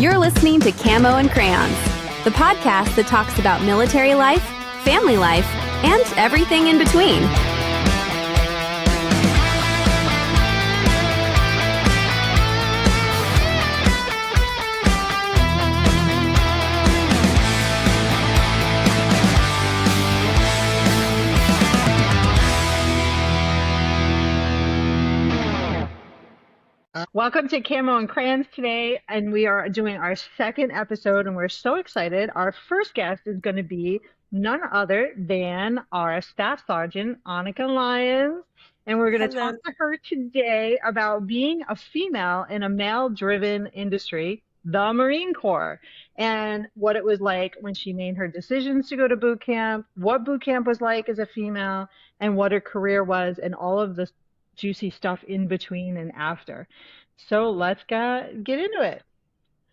You're listening to Camo and Crayons, the podcast that talks about military life, family life, and everything in between. Welcome to Camo and Crayons today, and we are doing our second episode, and we're so excited. Our first guest is going to be none other than our Staff Sergeant, Annika Lyons, and we're going to talk to her today about being a female in a male-driven industry, the Marine Corps, and what it was like when she made her decisions to go to boot camp, what boot camp was like as a female, and what her career was, and all of the juicy stuff in between and after. So let's get into it.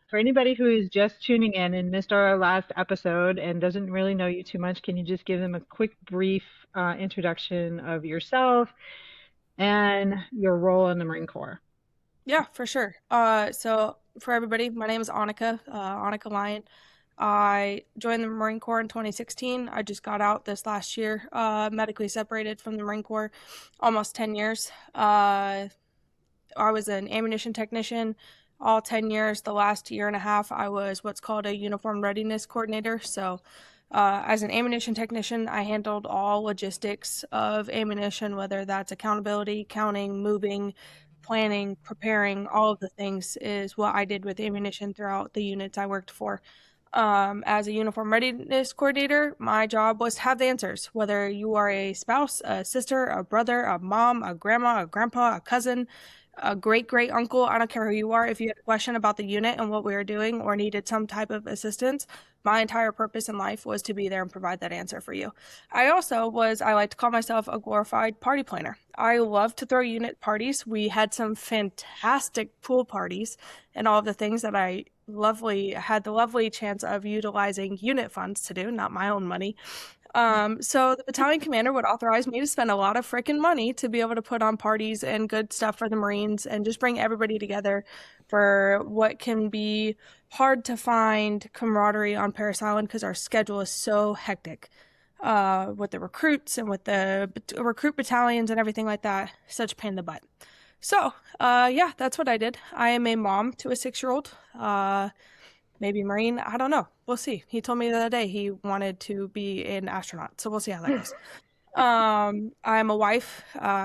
For anybody who is just tuning in and missed our last episode and doesn't really know you too much, can you just give them a quick, brief introduction of yourself and your role in the Marine Corps? Yeah, for sure. So for everybody, my name is Annika, Annika Lyon. I joined the Marine Corps in 2016. I just got out this last year, medically separated from the Marine Corps, almost 10 years. I was an ammunition technician all 10 years. The last year and a half, I was what's called a uniform readiness coordinator. So as an ammunition technician, I handled all logistics of ammunition, whether that's accountability, counting, moving, planning, preparing, all of the things is what I did with ammunition throughout the units I worked for. As a uniform readiness coordinator, my job was to have the answers, whether you are a spouse, a sister, a brother, a mom, a grandma, a grandpa, a cousin, a great uncle. I don't care who you are. If you had a question about the unit and what we were doing or needed some type of assistance, my entire purpose in life was to be there and provide that answer for you. I like to call myself a glorified party planner. I love to throw unit parties. We had some fantastic pool parties and all of the things that I had the lovely chance of utilizing unit funds to do, not my own money. So the battalion commander would authorize me to spend a lot of freaking money to be able to put on parties and good stuff for the Marines and just bring everybody together for what can be hard to find camaraderie on Parris Island because our schedule is so hectic with the recruits and with the recruit battalions and everything like that. Such a pain in the butt. So, yeah, that's what I did. I am a mom to a 6-year-old. Maybe Marine, I don't know. We'll see. He told me the other day he wanted to be an astronaut, so we'll see how that goes. I'm a wife.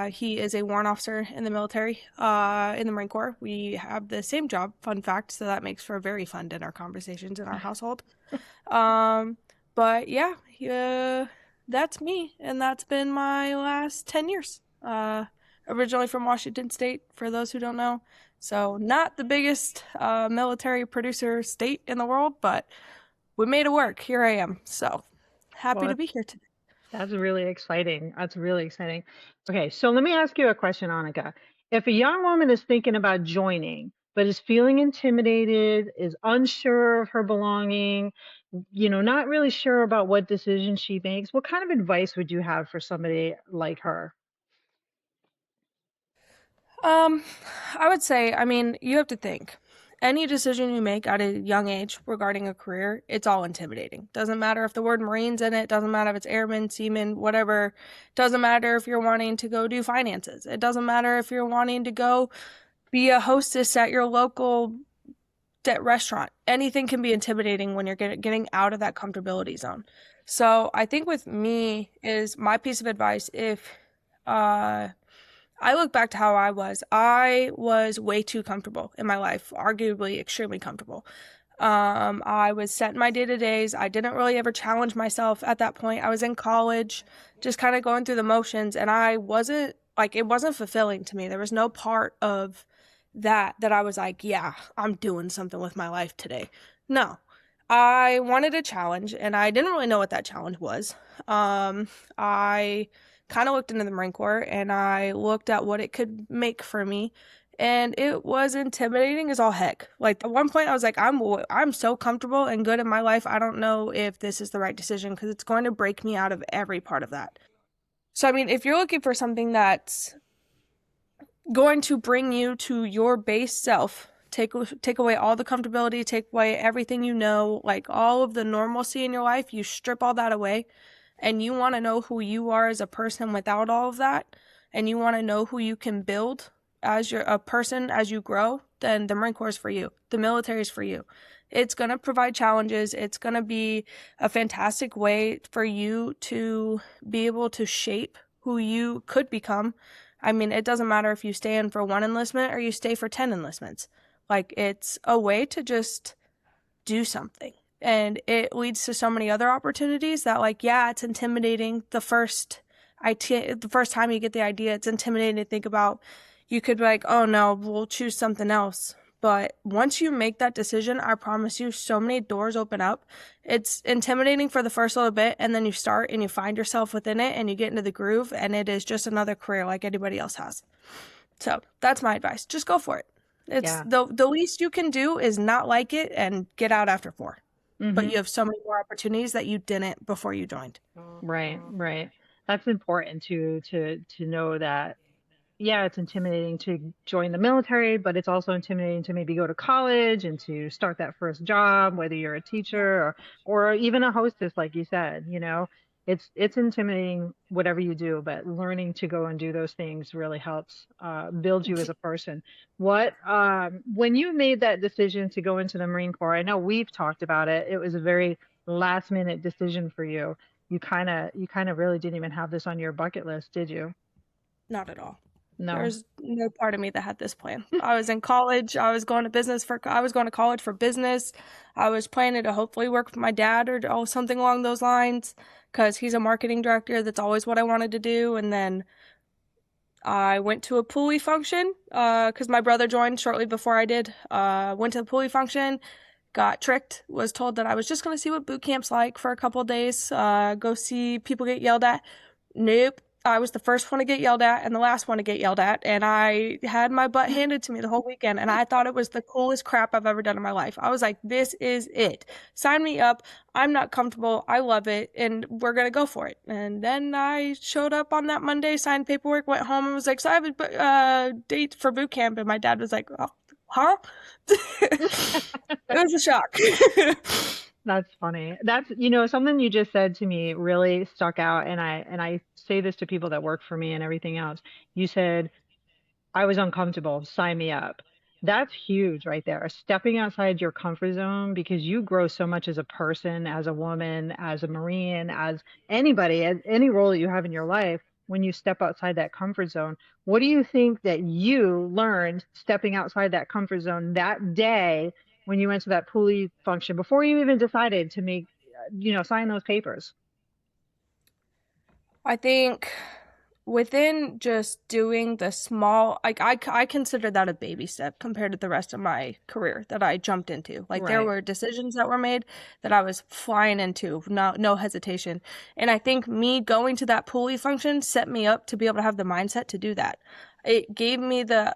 He is a warrant officer in the military, in the Marine Corps. We have the same job, fun fact, so that makes for very fun dinner conversations in our household. But yeah, that's me, and that's been my last 10 years. Originally from Washington State, for those who don't know. So not the biggest military producer state in the world, but we made it work. Here I am. So happy to be here today. That's really exciting. Okay, so let me ask you a question, Annika. If a young woman is thinking about joining, but is feeling intimidated, is unsure of her belonging, not really sure about what decision she makes, what kind of advice would you have for somebody like her? I would say, you have to think. Any decision you make at a young age regarding a career, it's all intimidating. Doesn't matter if the word Marine's in it, doesn't matter if it's airman, seaman, whatever. Doesn't matter if you're wanting to go do finances. It doesn't matter if you're wanting to go be a hostess at your local restaurant. Anything can be intimidating when you're getting out of that comfortability zone. So I think with me is my piece of advice, if I look back to how I was way too comfortable in my life, arguably extremely comfortable. I was set in my day-to-days. I didn't really ever challenge myself at that point. I was in college, just kind of going through the motions, and it wasn't fulfilling to me. There was no part of that I was like, yeah, I'm doing something with my life today. No, I wanted a challenge, and I didn't really know what that challenge was. I kind of looked into the Marine Corps and I looked at what it could make for me, and it was intimidating as all heck. Like at one point I was like, I'm so comfortable and good in my life. I don't know if this is the right decision because it's going to break me out of every part of that. So, if you're looking for something that's going to bring you to your base self take away all the comfortability, take away everything you know, like all of the normalcy in your life. You strip all that away, and you want to know who you are as a person without all of that, and you want to know who you can build as a person as you grow, then the Marine Corps is for you. The military is for you. It's going to provide challenges. It's going to be a fantastic way for you to be able to shape who you could become. I mean, it doesn't matter if you stay in for 1 enlistment or you stay for 10 enlistments. Like, it's a way to just do something. And it leads to so many other opportunities that, like, yeah, it's intimidating the first time you get the idea. It's intimidating to think about. You could be like, oh no, we'll choose something else. But once you make that decision, I promise you, so many doors open up. It's intimidating for the first little bit, and then you start and you find yourself within it and you get into the groove, and it is just another career like anybody else has. So that's my advice. Just go for it. It's the least you can do is not like it and get out after 4. Mm-hmm. But you have so many more opportunities that you didn't before you joined. Right. That's important to know that. Yeah, it's intimidating to join the military, but it's also intimidating to maybe go to college and to start that first job, whether you're a teacher or even a hostess, like you said. You know, it's intimidating whatever you do, but learning to go and do those things really helps build you as a person. When you made that decision to go into the Marine Corps, I know we've talked about it. It was a very last minute decision for you. You kind of really didn't even have this on your bucket list, did you? Not at all. No. There's no part of me that had this plan. I was in college. I was going to college for business. I was planning to hopefully work with my dad or something along those lines, because he's a marketing director. That's always what I wanted to do. And then I went to a pulley function because my brother joined shortly before I did. Went to the pulley function, got tricked, was told that I was just going to see what boot camp's like for a couple of days, go see people get yelled at. Nope. I was the first one to get yelled at and the last one to get yelled at, and I had my butt handed to me the whole weekend, and I thought it was the coolest crap I've ever done in my life. I was like, this is it. Sign me up. I'm not comfortable. I love it, and we're going to go for it. And then I showed up on that Monday, signed paperwork, went home, and was like, so I have a date for boot camp, and my dad was like, oh, huh? It was a shock. That's funny. That's, something you just said to me really stuck out. And I say this to people that work for me and everything else. You said, I was uncomfortable, sign me up. That's huge right there. Stepping outside your comfort zone, because you grow so much as a person, as a woman, as a Marine, as anybody, as any role that you have in your life. When you step outside that comfort zone, what do you think that you learned stepping outside that comfort zone that day when you went to that pulley function before you even decided to make, sign those papers? I think within just doing the small, like I consider that a baby step compared to the rest of my career that I jumped into. Like, there were decisions that were made that I was flying into, no hesitation. And I think me going to that pulley function set me up to be able to have the mindset to do that. It gave me the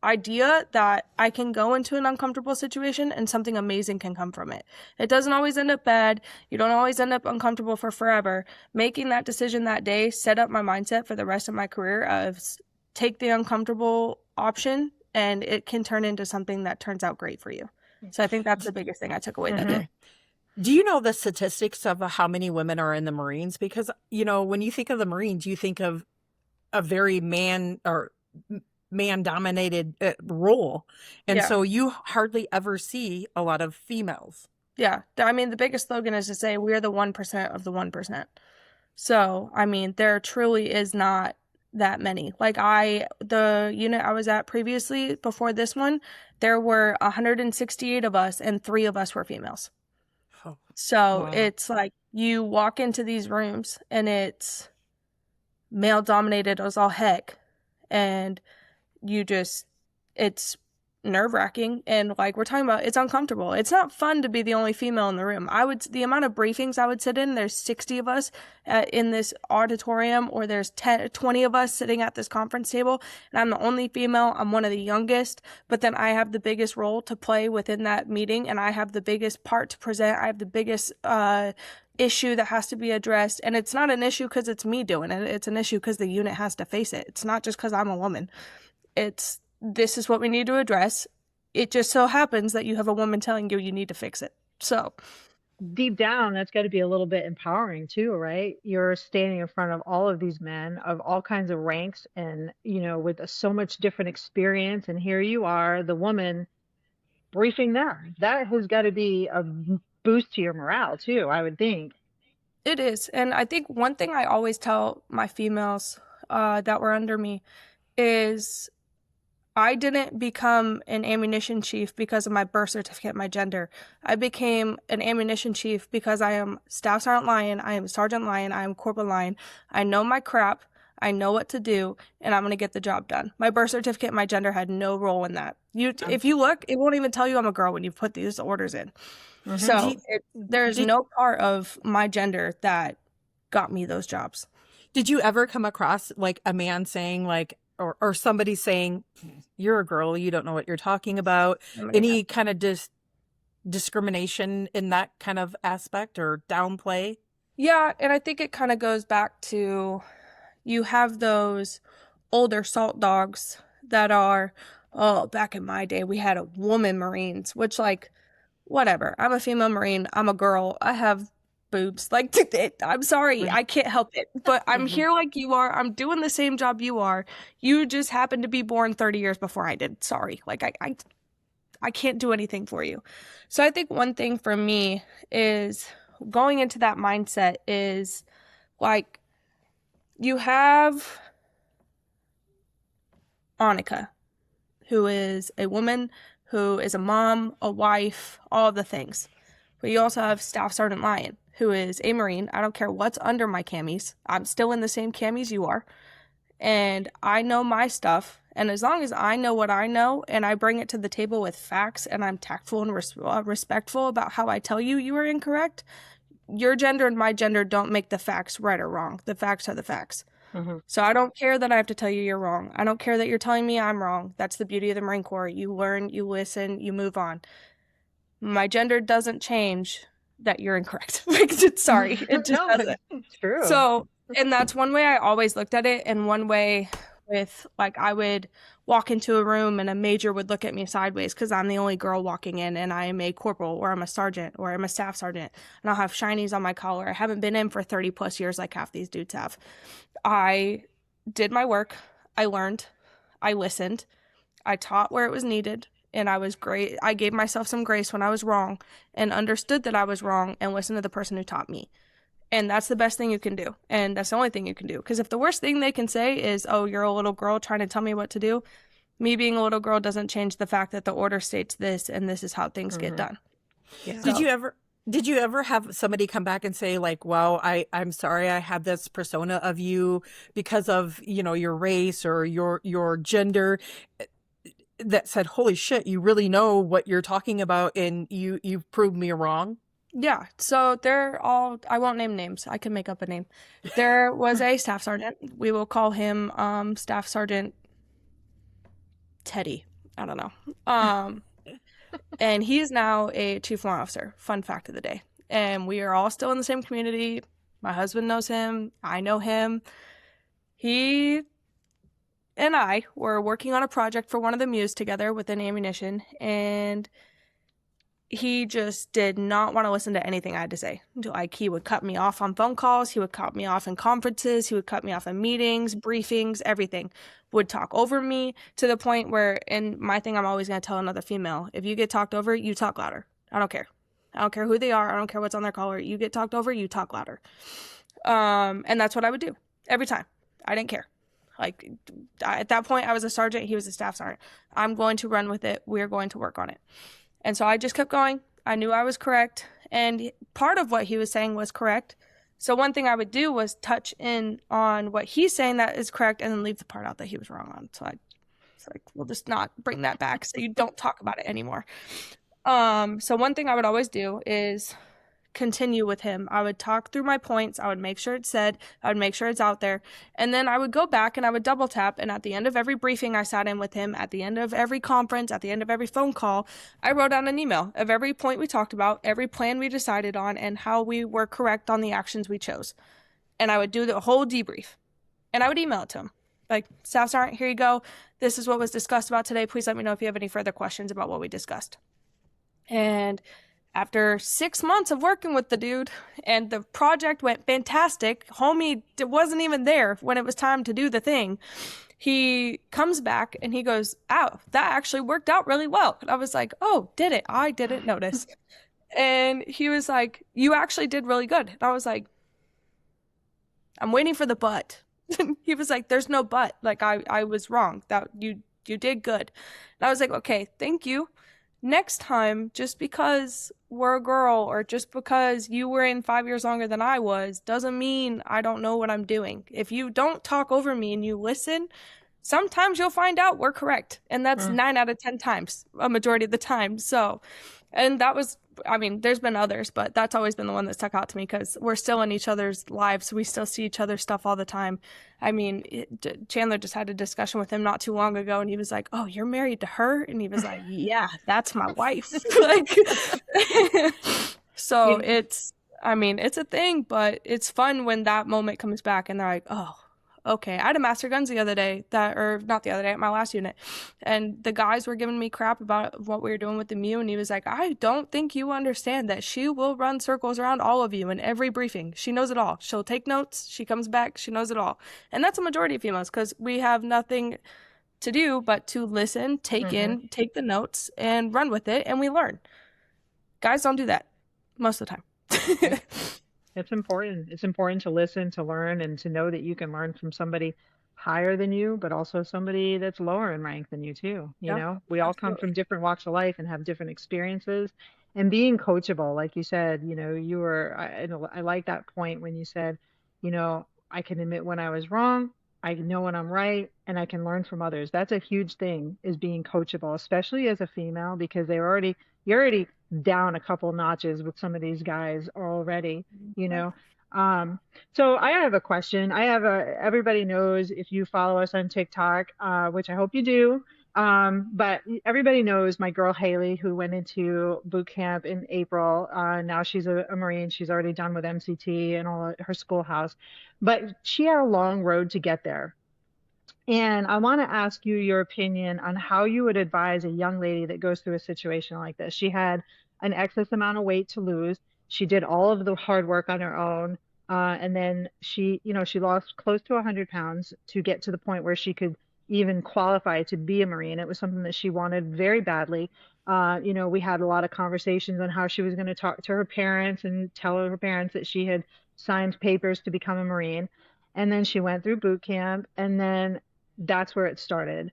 idea that I can go into an uncomfortable situation and something amazing can come from it. It doesn't always end up bad. You don't always end up uncomfortable for forever. Making that decision that day set up my mindset for the rest of my career of take the uncomfortable option, and it can turn into something that turns out great for you. So I think that's the biggest thing I took away that day. Do you know the statistics of how many women are in the Marines? Because, when you think of the Marines, you think of a very man-dominated role. And so you hardly ever see a lot of females. Yeah. I mean, the biggest slogan is to say we're the 1% of the 1%. So, I mean, there truly is not that many. Like, the unit I was at previously before this one, there were 168 of us and 3 of us were females. Oh, so wow. It's like you walk into these rooms and it's male dominated as all heck. And it's nerve-wracking, and like we're talking about, it's uncomfortable. It's not fun to be the only female in the room. The amount of briefings I would sit in, there's 60 of us in this auditorium, or there's 20 of us sitting at this conference table, and I'm the only female. I'm one of the youngest, but then I have the biggest role to play within that meeting, and I have the biggest part to present. I have the biggest issue that has to be addressed, and it's not an issue because it's me doing it. It's an issue because the unit has to face it. It's not just because I'm a woman. It's this is what we need to address. It just so happens that you have a woman telling you need to fix it. So deep down, that's got to be a little bit empowering too, right? You're standing in front of all of these men of all kinds of ranks and, with so much different experience. And here you are, the woman briefing them. That has got to be a boost to your morale too, I would think. it is. And I think one thing I always tell my females that were under me is I didn't become an ammunition chief because of my birth certificate, my gender. I became an ammunition chief because I am Staff Sergeant Lyon, I am Sergeant Lyon, I am Corporal Lyon. I know my crap, I know what to do, and I'm going to get the job done. My birth certificate, my gender had no role in that. If you look, it won't even tell you I'm a girl when you put these orders in. Mm-hmm. So there's no part of my gender that got me those jobs. Did you ever come across like a man saying like, or somebody saying, you're a girl, you don't know what you're talking about? Any kind of discrimination in that kind of aspect or downplay? Yeah, and I think it kind of goes back to, you have those older salt dogs that are, back in my day, we had a woman Marines, which like, whatever. I'm a female Marine. I'm a girl. I have boobs. Like, I'm sorry, I can't help it. But I'm here like you are. I'm doing the same job you are. You just happen to be born 30 years before I did. Sorry. Like, I can't do anything for you. So I think one thing for me is going into that mindset is like, you have Annika, who is a woman, who is a mom, a wife, all the things. But you also have Staff Sergeant Lyon, who is a Marine. I don't care what's under my camis. I'm still in the same camis you are. And I know my stuff. And as long as I know what I know and I bring it to the table with facts and I'm tactful and respectful about how I tell you are incorrect, your gender and my gender don't make the facts right or wrong. The facts are the facts. Mm-hmm. So I don't care that I have to tell you you're wrong. I don't care that you're telling me I'm wrong. That's the beauty of the Marine Corps. You learn, you listen, you move on. My gender doesn't change that you're incorrect. Sorry, it just doesn't. It's true. So, and that's one way I always looked at it, and one way with, like, I would walk into a room and a major would look at me sideways because I'm the only girl walking in and I am a corporal or I'm a sergeant or I'm a staff sergeant and I'll have shinies on my collar. I haven't been in for 30 plus years like half these dudes have. I did my work. I learned. I listened. I taught where it was needed. And I was great. I gave myself some grace when I was wrong and understood that I was wrong and listened to the person who taught me. And that's the best thing you can do. And that's the only thing you can do. Because if the worst thing they can say is, oh, you're a little girl trying to tell me what to do, me being a little girl doesn't change the fact that the order states this and this is how things get done. Yeah. Did you ever have somebody come back and say like, wow, I'm sorry I had this persona of you because of, your race or your gender, that said, holy shit, you really know what you're talking about and you've proved me wrong? Yeah, so they're all, I won't name names. I can make up a name. There was a staff sergeant. We will call him Staff Sergeant Teddy. I don't know. And he is now a chief warrant officer. Fun fact of the day. And we are all still in the same community. My husband knows him. I know him. He and I were working on a project for one of the MUs together within ammunition, and he just did not want to listen to anything I had to say. Like, he would cut me off on phone calls, he would cut me off in conferences, he would cut me off in meetings, briefings, everything. Would talk over me to the point where, and my thing I'm always going to tell another female, if you get talked over, you talk louder. I don't care. I don't care who they are. I don't care what's on their collar. You get talked over, you talk louder. And that's what I would do every time. I didn't care. Like, at that point, I was a sergeant. He was a staff sergeant. I'm going to run with it. We're going to work on it. And so I just kept going. I knew I was correct. And part of what he was saying was correct. So one thing I would do was touch in on what he's saying that is correct and then leave the part out that he was wrong on. So it's like, we'll just not bring that back so you don't talk about it anymore. So one thing I would always do is continue with him. I would talk through my points. I would make sure it's said. I would make sure it's out there. And then I would go back and I would double tap. And at the end of every briefing I sat in with him, at the end of every conference, at the end of every phone call, I wrote down an email of every point we talked about, every plan we decided on, and how we were correct on the actions we chose. And I would do the whole debrief. And I would email it to him. like, Staff Sergeant, here you go. This is what was discussed about today. Please let me know if you have any further questions about what we discussed. And after 6 months of working with the dude, and the project went fantastic, homie wasn't even there when it was time to do the thing. He comes back and he goes, "Ow, that actually worked out really well." And I was like, "Oh, did it? I didn't notice." And he was like, "You actually did really good." And I was like, "I'm waiting for the but." He was like, "There's no but. Like, I was wrong. That you did good." And I was like, "Okay, thank you. Next time, just because we're a girl or just because you were in 5 years longer than I was, doesn't mean I don't know what I'm doing. If you don't talk over me and you listen, sometimes you'll find out we're correct." And that's 9 out of 10 times, a majority of the time. So, and that was, I mean, there's been others, but that's always been the one that stuck out to me because we're still in each other's lives. We still see each other's stuff all the time. I mean, Chandler just had a discussion with him not too long ago, and he was like, "Oh, you're married to her?" And he was like, "Yeah, that's my wife." Like, so it's, I mean, it's a thing, but it's fun when that moment comes back and they're like, "Oh, okay." I had a master guns the other day or not the other day, at my last unit, and the guys were giving me crap about what we were doing with the Mew, and he was like, "I don't think you understand that she will run circles around all of you in every briefing. She knows it all. She'll take notes. She comes back. She knows it all." And that's a majority of females because we have nothing to do but to listen, take in, take the notes, and run with it, and we learn. Guys don't do that most of the time. It's important. It's important to listen, to learn, and to know that you can learn from somebody higher than you, but also somebody that's lower in rank than you too. You know, we all come from different walks of life and have different experiences. And being coachable, like you said, you know, I like that point when you said, you know, I can admit when I was wrong, I know when I'm right, and I can learn from others. That's a huge thing, is being coachable, especially as a female, because you're already down a couple notches with some of these guys already, you know. So I have a question. Everybody knows, if you follow us on TikTok, which I hope you do, but everybody knows my girl Haley, who went into boot camp in April. Now she's a Marine. She's already done with MCT and all her schoolhouse, but she had a long road to get there. And I want to ask you your opinion on how you would advise a young lady that goes through a situation like this. She had an excess amount of weight to lose. She did all of the hard work on her own. And then she lost close to 100 pounds to get to the point where she could even qualify to be a Marine. It was something that she wanted very badly. We had a lot of conversations on how she was going to talk to her parents and tell her parents that she had signed papers to become a Marine. And then she went through boot camp, and then that's where it started.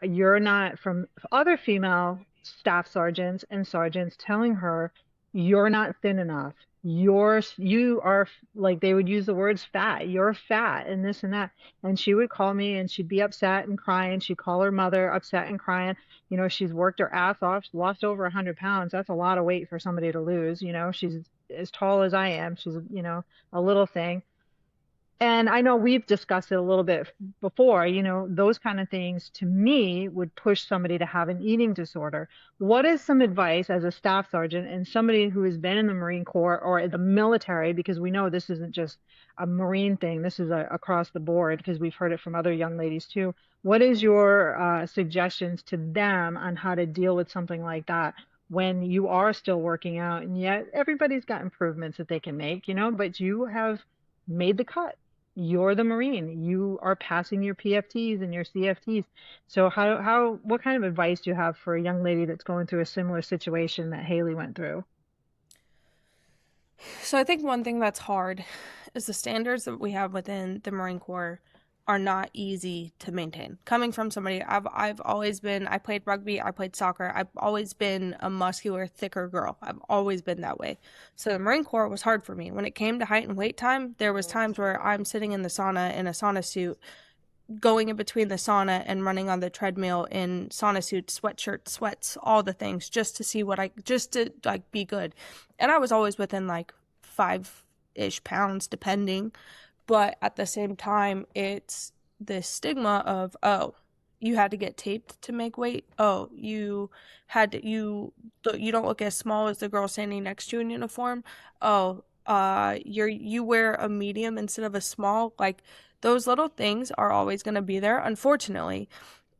You're not, from other female staff sergeants and sergeants telling her, "You're not thin enough. You are," like, they would use the words fat. "You're fat," and this and that. And she would call me and she'd be upset and crying. She'd call her mother upset and crying. You know, she's worked her ass off. She's lost over 100 pounds. That's a lot of weight for somebody to lose. You know, she's as tall as I am. She's, a little thing. And I know we've discussed it a little bit before, those kind of things to me would push somebody to have an eating disorder. What is some advice as a staff sergeant and somebody who has been in the Marine Corps or the military, because we know this isn't just a Marine thing, this is across the board, because we've heard it from other young ladies too. What is your suggestions to them on how to deal with something like that when you are still working out, and yet everybody's got improvements that they can make, but you have made the cut? You're the Marine. You are passing your PFTs and your CFTs. So what kind of advice do you have for a young lady that's going through a similar situation that Haley went through? So I think one thing that's hard is the standards that we have within the Marine Corps are not easy to maintain. Coming from somebody, I've always been, I played rugby, I played soccer, I've always been a muscular, thicker girl. I've always been that way. So the Marine Corps was hard for me. When it came to height and weight time, there was times where I'm sitting in the sauna in a sauna suit, going in between the sauna and running on the treadmill in sauna suits, sweatshirt, sweats, all the things, just to see just to be good. And I was always within 5-ish pounds, depending. But at the same time, it's the stigma of, oh, you had to get taped to make weight. Oh, you don't look as small as the girl standing next to you in uniform. Oh, you wear a medium instead of a small. Those little things are always going to be there, unfortunately.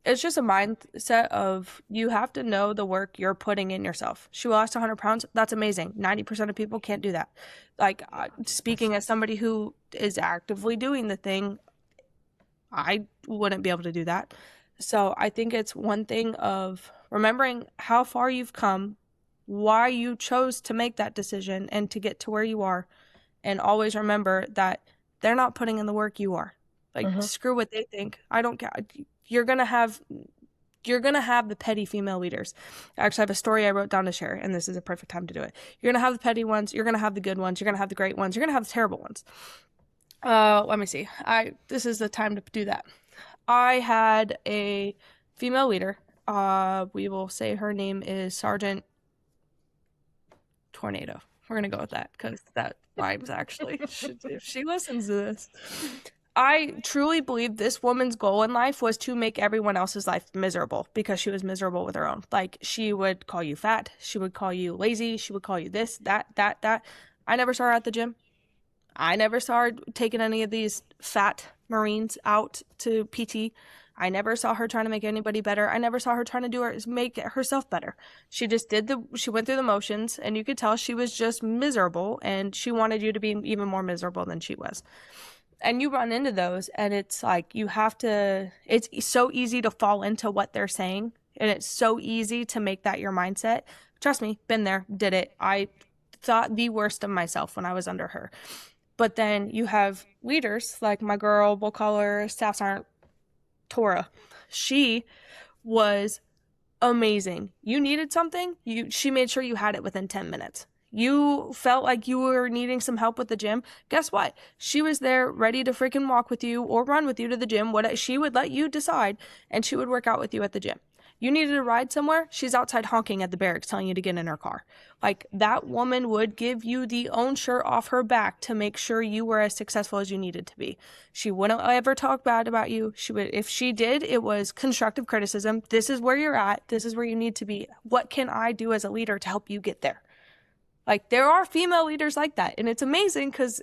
It's just a mindset of you have to know the work you're putting in yourself. She lost 100 pounds. That's amazing. 90% of people can't do that. Like, speaking as somebody who is actively doing the thing, I wouldn't be able to do that. So I think it's one thing of remembering how far you've come, why you chose to make that decision and to get to where you are. And always remember that they're not putting in the work you are. Like, screw what they think. I don't care. You're gonna have the petty female leaders. I actually have a story I wrote down to share, and this is a perfect time to do it. You're gonna have the petty ones, you're gonna have the good ones, you're gonna have the great ones, you're gonna have the terrible ones. Let me see. This is the time to do that. I had a female leader. We will say her name is Sergeant Tornado. We're gonna go with that because that rhymes actually. If she listens to this. I truly believe this woman's goal in life was to make everyone else's life miserable because she was miserable with her own. Like, she would call you fat. She would call you lazy. She would call you this, that. I never saw her at the gym. I never saw her taking any of these fat Marines out to PT. I never saw her trying to make anybody better. I never saw her trying to make herself better. She just she went through the motions, and you could tell she was just miserable, and she wanted you to be even more miserable than she was. And you run into those, and it's like it's so easy to fall into what they're saying, and it's so easy to make that your mindset. Trust me, been there, did it. I thought the worst of myself when I was under her. But then you have leaders, like my girl, we'll call her Staff Sergeant Tora. She was amazing. You needed something, she made sure you had it within 10 minutes. You felt like you were needing some help with the gym. Guess what? She was there ready to freaking walk with you or run with you to the gym. She would let you decide, and she would work out with you at the gym. You needed a ride somewhere, she's outside honking at the barracks telling you to get in her car. Like, that woman would give you the own shirt off her back to make sure you were as successful as you needed to be. She wouldn't ever talk bad about you. If she did, it was constructive criticism. This is where you're at. This is where you need to be. What can I do as a leader to help you get there? Like, there are female leaders like that, and it's amazing because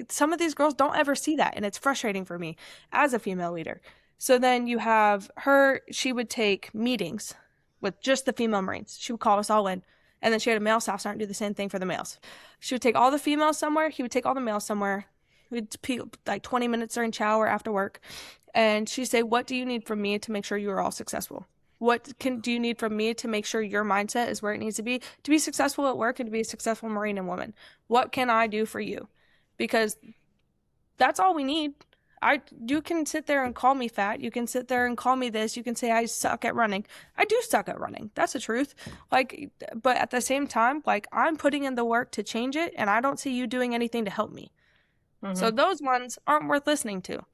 some of these girls don't ever see that, and it's frustrating for me as a female leader. So then you have her, she would take meetings with just the female Marines. She would call us all in, and then she had a male staff sergeant do the same thing for the males. She would take all the females somewhere, he would take all the males somewhere. We'd like 20 minutes during chow or after work, and she'd say, what do you need from me to make sure you are all successful? What do you need from me to make sure your mindset is where it needs to be successful at work and to be a successful Marine and woman? What can I do for you? Because that's all we need. You can sit there and call me fat. You can sit there and call me this. You can say I suck at running. I do suck at running. That's the truth. Like, but at the same time, like, I'm putting in the work to change it, and I don't see you doing anything to help me. So those ones aren't worth listening to.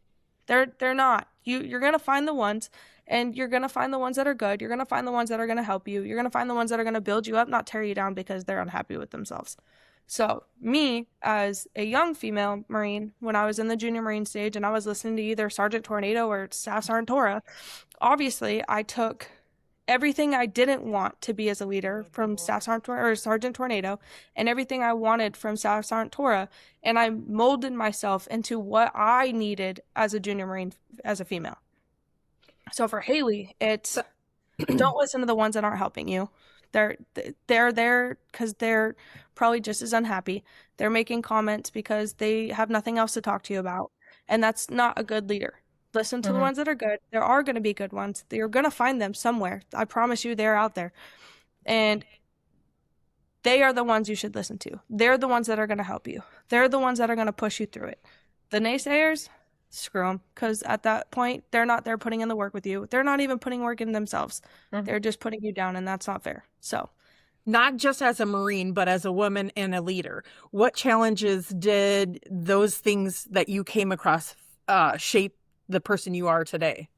They're not. You're going to find the ones, and you're going to find the ones that are good. You're going to find the ones that are going to help you. You're going to find the ones that are going to build you up, not tear you down because they're unhappy with themselves. So me, as a young female Marine, when I was in the junior Marine stage and I was listening to either Sergeant Tornado or Staff Sergeant Tora, obviously I took everything I didn't want to be as a leader from Staff Sergeant or Sergeant Tornado, and everything I wanted from Staff Sergeant Tora, and I molded myself into what I needed as a junior Marine, as a female. So for Haley, it's don't listen to the ones that aren't helping you. They're there because they're probably just as unhappy. They're making comments because they have nothing else to talk to you about, and that's not a good leader. Listen to the ones that are good. There are going to be good ones. You're going to find them somewhere. I promise you, they're out there. And they are the ones you should listen to. They're the ones that are going to help you. They're the ones that are going to push you through it. The naysayers, screw them. Because at that point, they're not there putting in the work with you. They're not even putting work in themselves. They're just putting you down, and that's not fair. So, not just as a Marine, but as a woman and a leader, what challenges did those things that you came across shape the person you are today?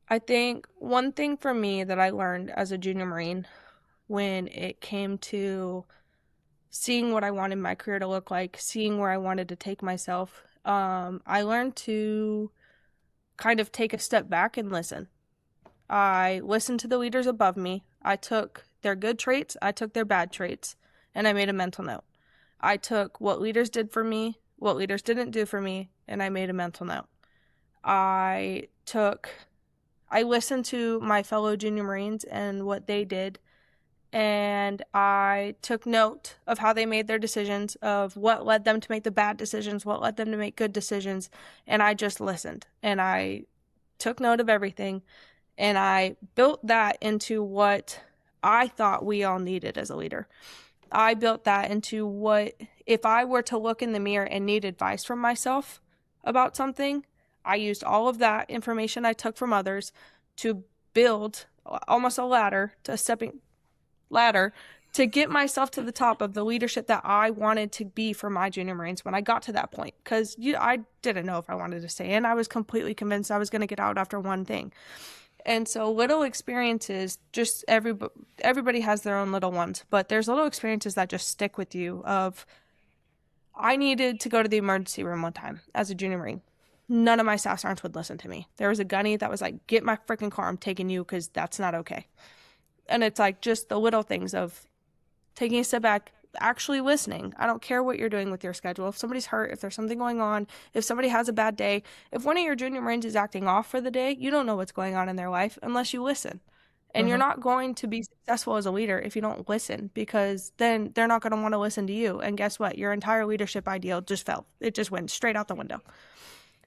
I think one thing for me that I learned as a junior Marine when it came to seeing what I wanted my career to look like, seeing where I wanted to take myself, I learned to kind of take a step back and listen. I listened to the leaders above me. I took their good traits, I took their bad traits, and I made a mental note. I took what leaders did for me, what leaders didn't do for me, and I made a mental note. I listened to my fellow junior Marines and what they did, and I took note of how they made their decisions, of what led them to make the bad decisions, what led them to make good decisions, and I just listened, and I took note of everything, and I built that into what I thought we all needed as a leader. I built that into what, if I were to look in the mirror and need advice from myself about something, I used all of that information I took from others to build almost a stepping ladder to get myself to the top of the leadership that I wanted to be for my junior Marines when I got to that point. Because I didn't know if I wanted to stay in. I was completely convinced I was going to get out after one thing. And so little experiences, just everybody has their own little ones, but there's little experiences that just stick with you. I needed to go to the emergency room one time as a junior Marine. None of my staff sergeants would listen to me. There was a gunny that was like, get my freaking car, I'm taking you, because that's not okay. And it's like just the little things of taking a step back, actually listening. I don't care what you're doing with your schedule. If somebody's hurt, if there's something going on, if somebody has a bad day, if one of your junior Marines is acting off for the day, you don't know what's going on in their life unless you listen. And you're not going to be successful as a leader if you don't listen, because then they're not going to want to listen to you. And guess what? Your entire leadership ideal just fell. It just went straight out the window.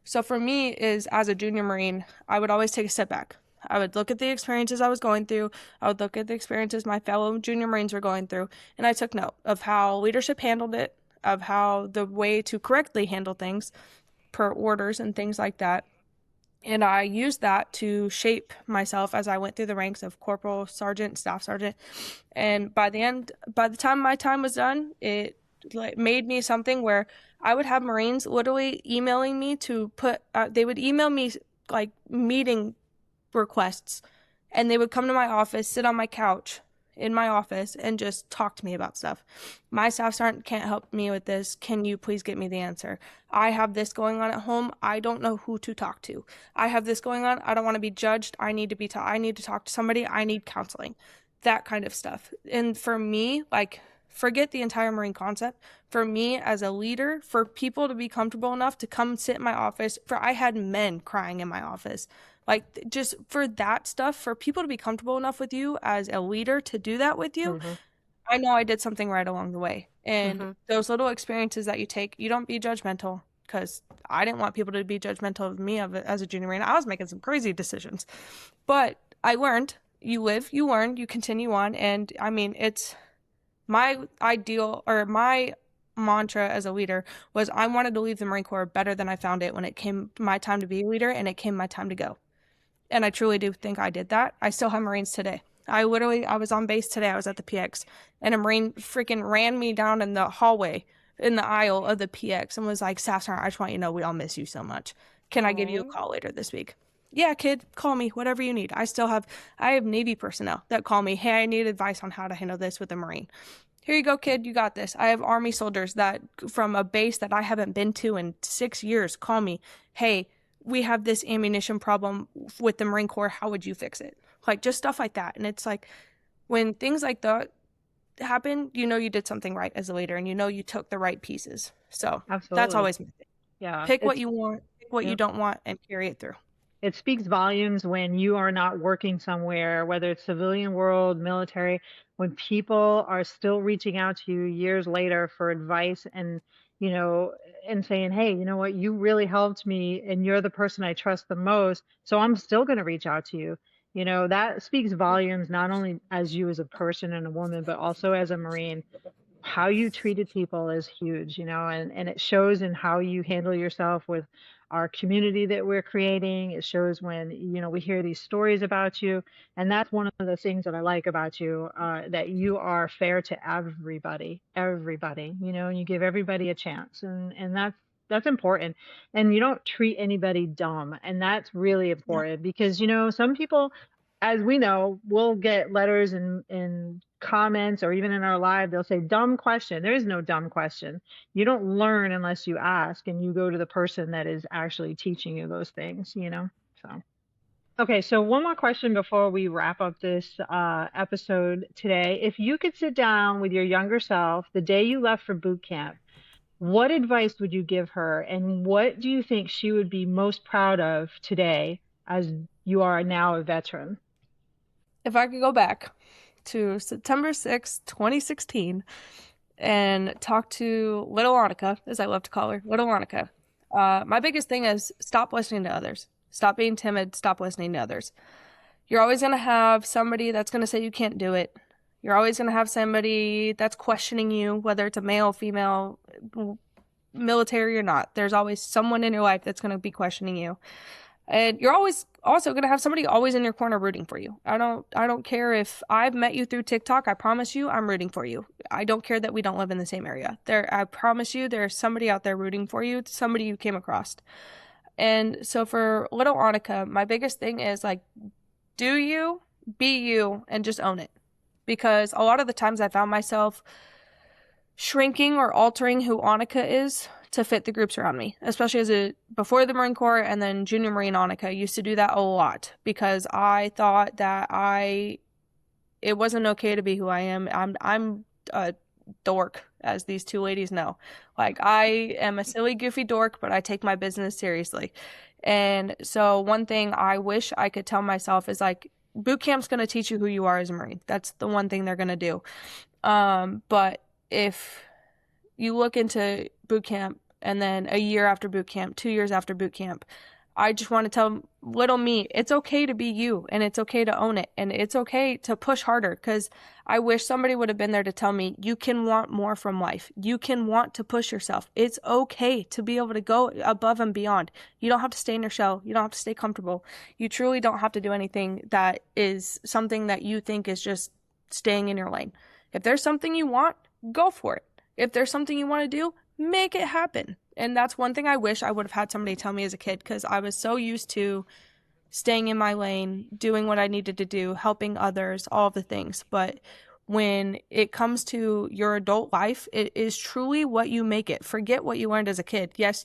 So for me, as a junior Marine, I would always take a step back. I would look at the experiences I was going through. I would look at the experiences my fellow junior Marines were going through. And I took note of how leadership handled it, of how the way to correctly handle things per orders and things like that. And I used that to shape myself as I went through the ranks of corporal, sergeant, staff sergeant. And by the time my time was done, it made me something where I would have Marines literally emailing me to they would email me like meeting requests, and they would come to my office, sit on my couch in my office, and just talk to me about stuff. My staff sergeant can't help me with this. Can you please get me the answer? I have this going on at home. I don't know who to talk to. I have this going on. I don't want to be judged. I need to talk to somebody. I need counseling. That kind of stuff. And for me, like, forget the entire Marine concept. For me as a leader, for people to be comfortable enough to come sit in my office, I had men crying in my office. Like, just for that stuff, for people to be comfortable enough with you as a leader to do that with you, I know I did something right along the way. And those little experiences that you take, you don't be judgmental, because I didn't want people to be judgmental of me as a junior Marine. I was making some crazy decisions. But I learned. You live, you learn, you continue on. And I mean, it's my ideal, or my mantra as a leader was I wanted to leave the Marine Corps better than I found it when it came my time to be a leader and it came my time to go. And I truly do think I did that. I still have Marines today. I was on base today. I was at the PX, and a Marine freaking ran me down in the hallway, in the aisle of the PX, and was like, Staff Sergeant, I just want you to know we all miss you so much. Can I give you a call later this week? Yeah, kid, call me, whatever you need. I have Navy personnel that call me, hey, I need advice on how to handle this with a Marine. Here you go, kid, you got this. I have Army soldiers that from a base that I haven't been to in 6 years call me, hey, we have this ammunition problem with the Marine Corps. How would you fix it? Like, just stuff like that. And it's like, when things like that happen, you know you did something right as a leader, and you know you took the right pieces. So that's always my thing. Yeah. Pick what you want, pick what you don't want, and carry it through. It speaks volumes when you are not working somewhere, whether it's civilian world, military, when people are still reaching out to you years later for advice and, and saying, hey, you know what, you really helped me and you're the person I trust the most. So I'm still going to reach out to you. That speaks volumes, not only as you as a person and a woman, but also as a Marine. How you treated people is huge, and it shows in how you handle yourself with our community that we're creating. It shows when, we hear these stories about you. And that's one of the things that I like about you, that you are fair to everybody, and you give everybody a chance. And that's important. And you don't treat anybody dumb. And that's really important because, some people, as we know, we'll get letters and comments, or even in our live, they'll say, dumb question. There is no dumb question. You don't learn unless you ask, and you go to the person that is actually teaching you those things, So, okay, so one more question before we wrap up this episode today. If you could sit down with your younger self the day you left for boot camp, what advice would you give her, and what do you think she would be most proud of today as you are now a veteran? If I could go back to September 6th, 2016, and talk to little Annika, as I love to call her, little Annika, my biggest thing is stop listening to others. Stop being timid. Stop listening to others. You're always going to have somebody that's going to say you can't do it. You're always going to have somebody that's questioning you, whether it's a male, female, military or not. There's always someone in your life that's going to be questioning you. And you're always also going to have somebody always in your corner rooting for you. I don't care if I've met you through TikTok. I promise you, I'm rooting for you. I don't care that we don't live in the same area. I promise you, there's somebody out there rooting for you, somebody you came across. And so for little Annika, my biggest thing is like, do you, be you, and just own it. Because a lot of the times I found myself shrinking or altering who Annika is to fit the groups around me, especially before the Marine Corps, and then Junior Marine Annika. I used to do that a lot because I thought that it wasn't okay to be who I am. I'm a dork, as these two ladies know. Like, I am a silly, goofy dork, but I take my business seriously. And so one thing I wish I could tell myself is like, boot camp's going to teach you who you are as a Marine. That's the one thing they're going to do. But if you look into boot camp and then a year after boot camp, 2 years after boot camp, I just want to tell little me, it's okay to be you, and it's okay to own it, and it's okay to push harder, because I wish somebody would have been there to tell me, you can want more from life. You can want to push yourself. It's okay to be able to go above and beyond. You don't have to stay in your shell. You don't have to stay comfortable. You truly don't have to do anything that is something that you think is just staying in your lane. If there's something you want, go for it. If there's something you want to do, make it happen. And that's one thing I wish I would have had somebody tell me as a kid, because I was so used to staying in my lane, doing what I needed to do, helping others, all of the things. But when it comes to your adult life, it is truly what you make it. Forget what you learned as a kid. Yes,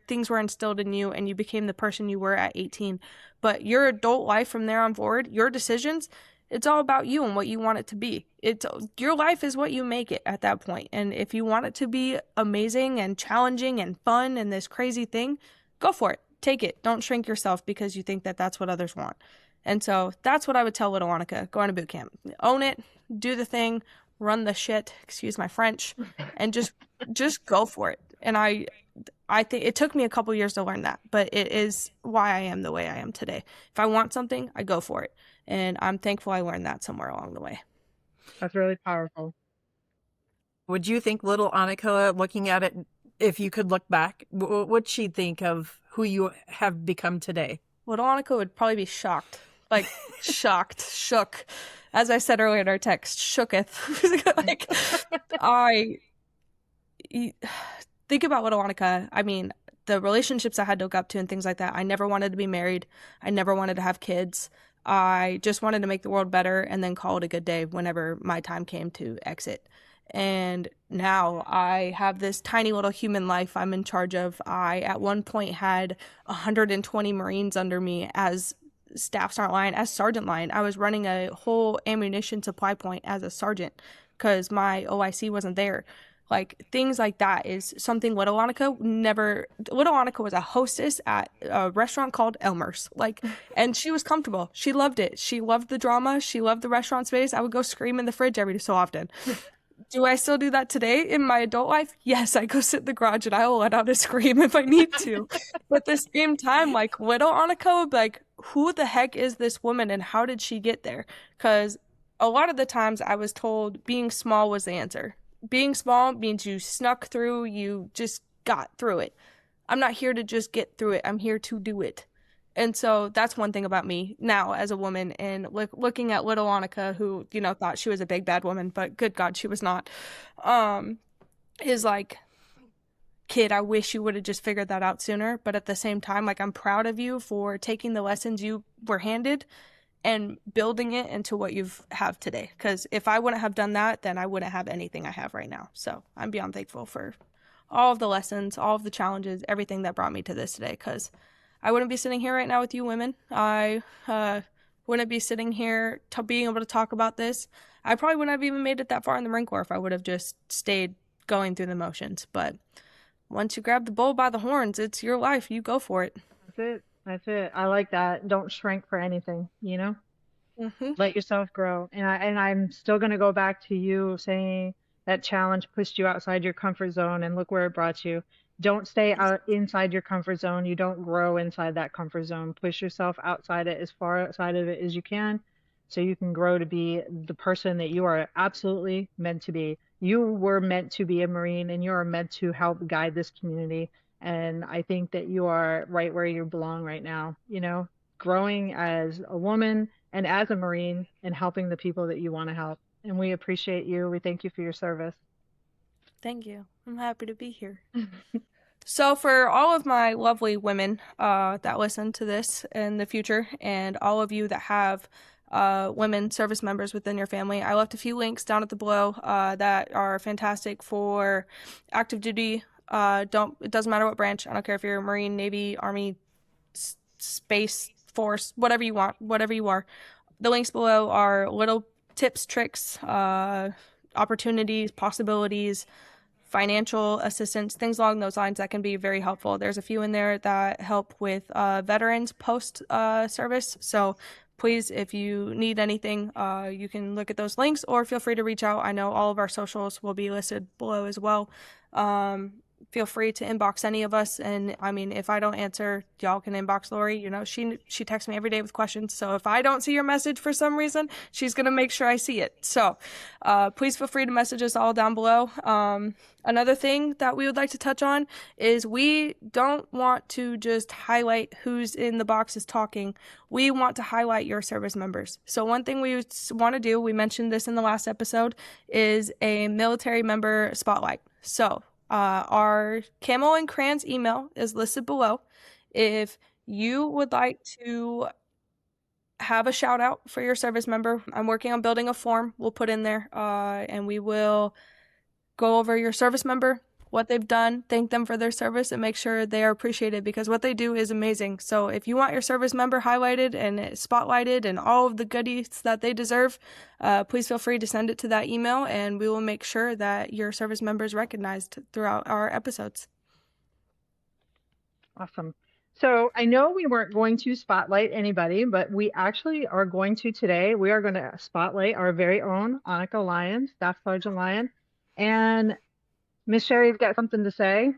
things were instilled in you and you became the person you were at 18. But your adult life from there on forward, your decisions, it's all about you and what you want it to be. Your life is what you make it at that point. And if you want it to be amazing and challenging and fun and this crazy thing, go for it. Take it. Don't shrink yourself because you think that that's what others want. And so that's what I would tell little Annika going to boot camp. Own it, do the thing, run the shit, excuse my French, and just go for it. And I think it took me a couple years to learn that, but it is why I am the way I am today. If I want something, I go for it. And I'm thankful I learned that somewhere along the way. That's really powerful. Would you think little Annika, looking at it, if you could look back, what'd she think of who you have become today? Little Annika would probably be shocked. Like, shook. As I said earlier in our text, shooketh. Like, think about little Annika. I mean, the relationships I had to look up to and things like that. I never wanted to be married. I never wanted to have kids. I just wanted to make the world better and then call it a good day whenever my time came to exit. And now I have this tiny little human life I'm in charge of. I, at one point, had 120 Marines under me as Staff Sergeant Line, as Sergeant Line. I was running a whole ammunition supply point as a sergeant because my OIC wasn't there. Like, things like that is something Little Annika never... Little Annika was a hostess at a restaurant called Elmer's. Like, and she was comfortable. She loved it. She loved the drama. She loved the restaurant space. I would go scream in the fridge every so often. Do I still do that today in my adult life? Yes, I go sit in the garage and I will let out a scream if I need to. But at the same time, like, Little Annika would be like, who the heck is this woman and how did she get there? Because a lot of the times I was told being small was the answer. Being small means you snuck through, you just got through it. I'm not here to just get through it. I'm here to do it. And so that's one thing about me now as a woman, and looking at little Annika, who, thought she was a big bad woman, but good God, she was not, is like, kid, I wish you would have just figured that out sooner. But at the same time, like, I'm proud of you for taking the lessons you were handed and building it into what you have today. Because if I wouldn't have done that, then I wouldn't have anything I have right now. So I'm beyond thankful for all of the lessons, all of the challenges, everything that brought me to this today. Because I wouldn't be sitting here right now with you women. I wouldn't be sitting here being able to talk about this. I probably wouldn't have even made it that far in the Marine Corps if I would have just stayed going through the motions. But once you grab the bull by the horns, it's your life. You go for it. That's it. That's it. I like that. Don't shrink for anything, you know? Mm-hmm. Let yourself grow. And I'm still going to go back to you saying that challenge pushed you outside your comfort zone and look where it brought you. Don't stay out inside your comfort zone. You don't grow inside that comfort zone. Push yourself outside it, as far outside of it as you can, so you can grow to be the person that you are absolutely meant to be. You were meant to be a Marine, and you are meant to help guide this community. And I think that you are right where you belong right now, you know, growing as a woman and as a Marine and helping the people that you want to help. And we appreciate you. We thank you for your service. Thank you. I'm happy to be here. So for all of my lovely women that listen to this in the future, and all of you that have women service members within your family, I left a few links down at the below that are fantastic for active duty. It doesn't matter what branch. I don't care if you're Marine, Navy, Army, Space Force, whatever you want, whatever you are. The links below are little tips, tricks, opportunities, possibilities, financial assistance, things along those lines that can be very helpful. There's a few in there that help with veterans post service. So please, if you need anything, you can look at those links or feel free to reach out. I know all of our socials will be listed below as well. Feel free to inbox any of us. And I mean, if I don't answer, y'all can inbox Laurie. You know, she texts me every day with questions. So if I don't see your message for some reason, she's going to make sure I see it. So please feel free to message us all down below. Another thing that we would like to touch on is we don't want to just highlight who's in the boxes talking. We want to highlight your service members. So one thing we want to do, we mentioned this in the last episode, is a military member spotlight. So our Camo and Crayons email is listed below. If you would like to have a shout out for your service member, I'm working on building a form we'll put in there, and we will go over your service member, what they've done, thank them for their service, and make sure they are appreciated, because what they do is amazing. So if you want your service member highlighted and spotlighted and all of the goodies that they deserve, please feel free to send it to that email, and we will make sure that your service member is recognized throughout our episodes. Awesome. So I know we weren't going to spotlight anybody, but we actually are going to today. We are going to spotlight our very own Annika Lyons, Staff Sergeant Lyon. And Miss Sherry's got something to say.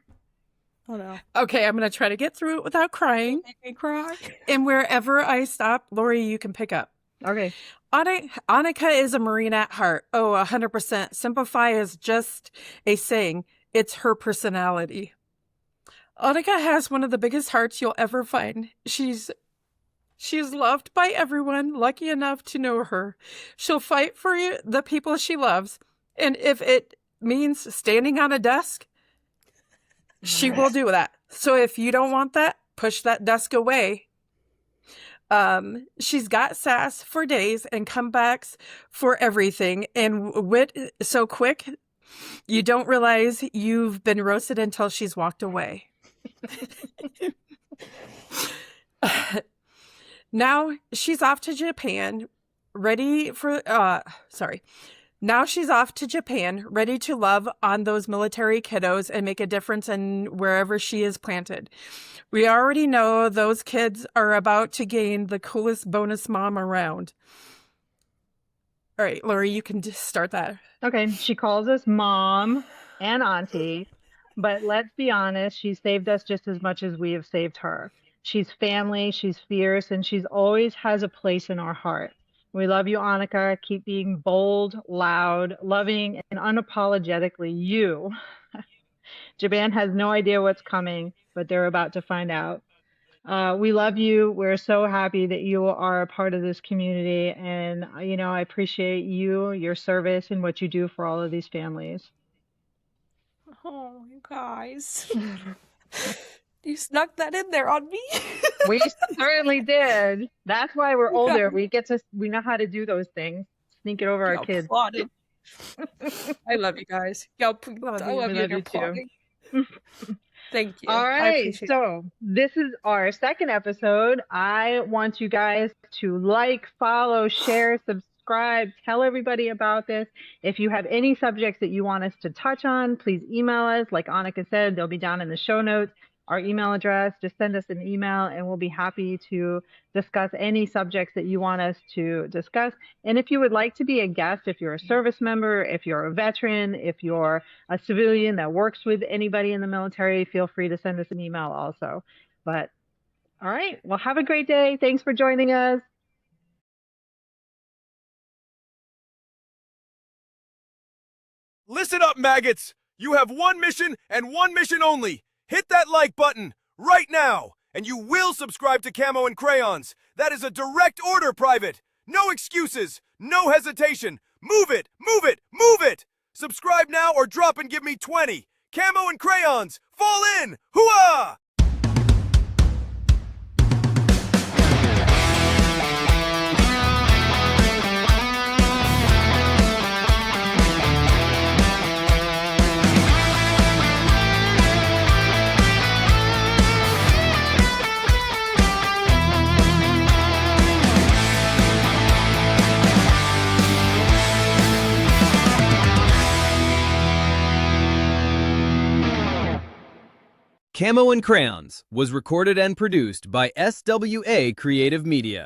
Oh no. Okay, I'm going to try to get through it without crying. Make me cry. And wherever I stop, Laurie, you can pick up. Okay. Annika is a Marine at heart. Oh, 100%. Simplify is just a saying. It's her personality. Annika has one of the biggest hearts you'll ever find. She's loved by everyone lucky enough to know her. She'll fight for the people she loves. And if it means standing on a desk, she will do that. So if you don't want that, push that desk away. She's got sass for days and comebacks for everything, and wit so quick you don't realize you've been roasted until she's walked away. Now she's off to Japan, Now she's off to Japan, ready to love on those military kiddos and make a difference in wherever she is planted. We already know those kids are about to gain the coolest bonus mom around. All right, Laurie, you can just start that. Okay. She calls us mom and auntie, but let's be honest, she saved us just as much as we have saved her. She's family, she's fierce, and she's always has a place in our heart. We love you, Annika. Keep being bold, loud, loving, and unapologetically you. Japan has no idea what's coming, but they're about to find out. We love you. We're so happy that you are a part of this community. And, you know, I appreciate you, your service, and what you do for all of these families. Oh, you guys. You snuck that in there on me. We certainly did. That's why we're older. We know how to do those things. Sneak it over our kids. Plotted. I love you guys. Y'all, I love you. We love you too. Thank you. All I right, appreciate it. so this is our second episode. I want you guys to like, follow, share, subscribe, tell everybody about this. If you have any subjects that you want us to touch on, please email us. Like Annika said, they'll be down in the show notes. Our email address, just send us an email and we'll be happy to discuss any subjects that you want us to discuss. And if you would like to be a guest, if you're a service member, if you're a veteran, if you're a civilian that works with anybody in the military, feel free to send us an email also. But all right, well, have a great day. Thanks for joining us. Listen up, maggots! You have one mission and one mission only. Hit that like button right now, and you will subscribe to Camo and Crayons. That is a direct order, Private. No excuses, no hesitation. Move it, move it, move it! Subscribe now or drop and give me 20. Camo and Crayons, fall in! Hooah! Camo and Crayons was recorded and produced by SWA Creative Media.